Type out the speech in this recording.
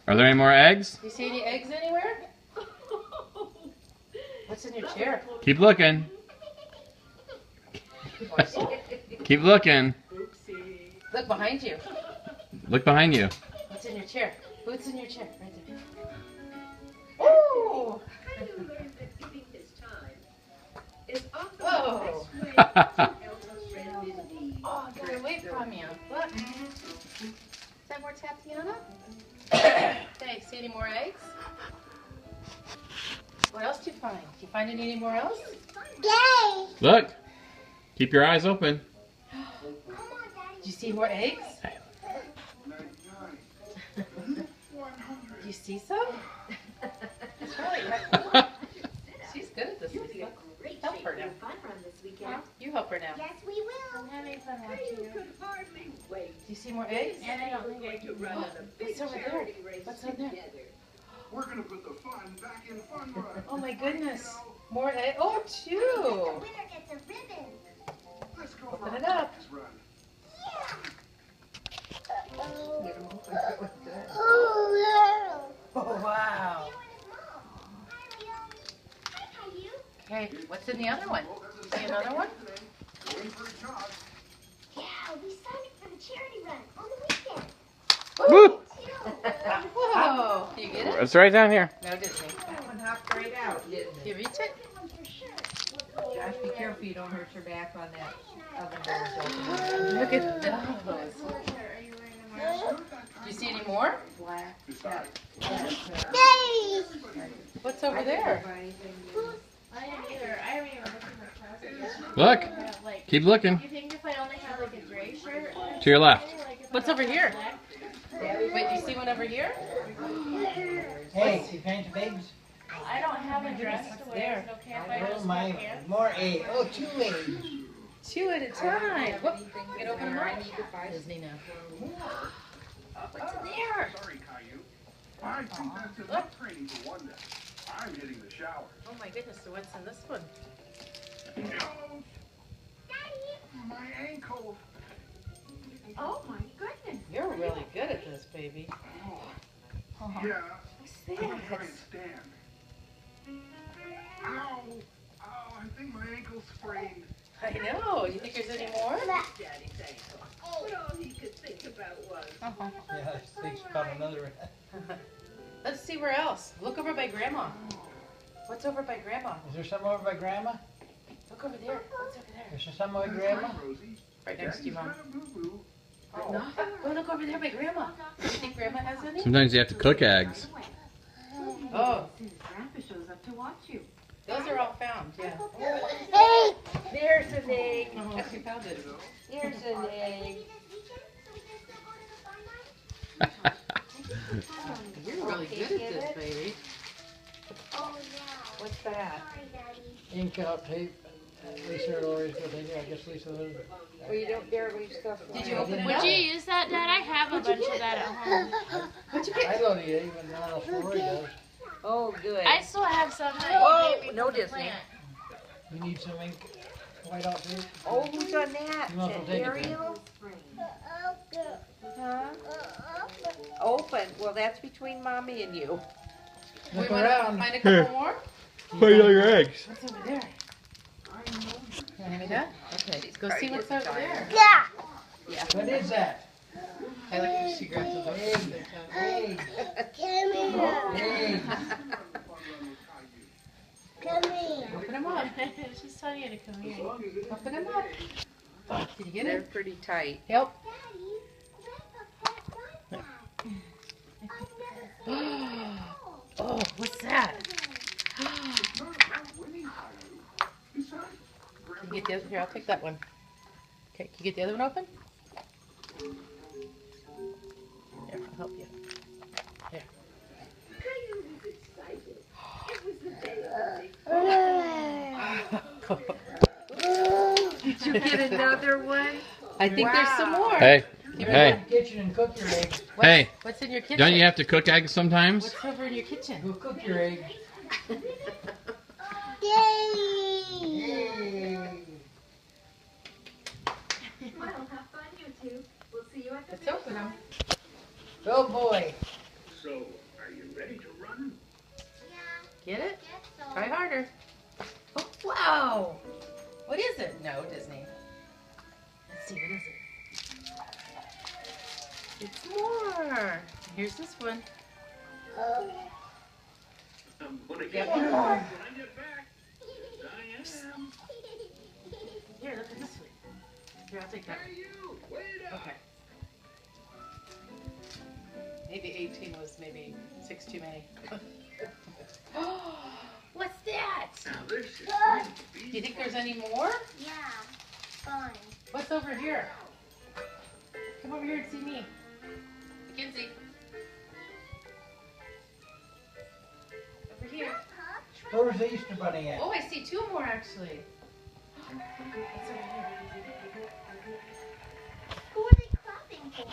Are there any more eggs? Do you see any eggs anywhere? What's in your chair? Keep looking. Keep looking. Look behind you. Look behind you. What's in your chair? What's in your chair? Right there. Oh! Whoa! Oh, get away from you. Look. Is that more Tatiana? Hey, see any more eggs? What else did you find? Did you find anymore else? Yay! Look. Keep your eyes open. Did you see more eggs? Do you see some? That's right. She's good at this. Lisa. Help her now. You help her now. Yes, we will. I'm having fun watching you. Do you see more eggs? And I don't think I can run. What's over there? What's over there? We're gonna put the fun back in Fun Run. Oh my goodness. More eggs. Oh, The two. winner gets a ribbon. Let's go Open for a it up. practice run. Oh, wow. Okay, what's in the other one? See another one? Going for a jog. Yeah, we signed up for the charity run on the weekend. Woo! Whoa. Do you get it? It's right down here. No, didn't he? That one hopped right out, didn't Do you reach it? Josh, be careful you don't hurt your back on that oven doors open. Look at those. Are you wearing a marshall? Do you see any more? Black. Besides, Yay! What's over there? I didn't either. I haven't even looked in the closet yet. Look. Like, Keep looking. you think if I only had like a gray shirt? To your left. Like if What's I over had here? black, Wait, do you see one over here? Hey, you paint the pigs? I don't have a dress to wear. Is it okay if I Oh just my, wear pants? more A. Oh, two A's. Two at a time. Whoop. Get open them up. Disney now. What's in there? sorry, Caillou. I think that's enough training for one day. I'm hitting the shower. Oh my goodness, so what's in this one? No. My ankle. Oh my goodness. You're really good at this, baby. Yeah. I'm gonna try and stand. Ow. Oh, I think my ankle's sprained. I know. You think there's any more? Daddy's ankle. But all he could think about was, Yeah, I think she caught another. Let's see where else. Look over by Grandma. What's over by Grandma? Is there some over by Grandma? Look over there. What's over there? Is there some by Grandma? Rosie. Right next to you, Mom. Daddy's got a boo-boo. Oh, go look over there by Grandma. Do you think Grandma has any? Sometimes you have to cook eggs. Oh, Grandpa shows up to watch you. those are all found, yeah. Hey! There's an egg. Oh, she found it. Here's an egg. You're really good at this, baby. Oh, yeah. What's that? Sorry, Daddy. Ink out tape. Lisa or Lori's got it. I guess Lisa does. Well, you don't dare leave stuff. Did you open it Would up? you use that, Dad? I have a bunch of that at home. What'd you get? I don't eat it, even Donald Lori does. Oh, good. I still have some that Oh, you gave me no from the Disney. plant. You need some ink, white out tape? Oh, who's on that? You might as well take it then. Ariel? Okay. Huh? Okay. Open. Well, that's between Mommy and you. We Look want to around. find a couple more? Find all your eggs. What's over there? Hand me that? Okay, go see what's over there. Yeah. What is that? I like how she grabs it. Egg. Come here. Egg. Come here. Open them up. She's telling you to come here. Open them up. Did you get They're it? pretty tight. Help. Daddy, where's the pet find Oh, what's that? It's not about winning, Caillou. Besides, Can you get the other? Here, I'll take that one. Okay, can you get the other one open? Here, I'll help you. Here. Did you get another one? I think there's some more. Hey, Get hey, in the kitchen and cook your eggs. hey. What's in your kitchen? Don't you have to cook eggs sometimes? What's over in your kitchen? Go cook your eggs. Yay! Yay. Let's open them. Go boy. so Get it? Guess so. Try harder. Oh, wow. What is it? No, Disney. Let's see, what is it? It's more. Here's this one. I'm gonna Yep. get one when I get back. Yes, I am. Here, look at this one. Here, I'll take that. Hey, you! Wait up! Okay. Maybe 18 was maybe 6 too many. What's that? Now this is Do you think there's any more? Yeah, fun. What's over here? Come over here and see me. Mackenzie. Over here. Where's the Easter Bunny at? Oh, I see 2 more actually. What's over here? Who are they clapping for?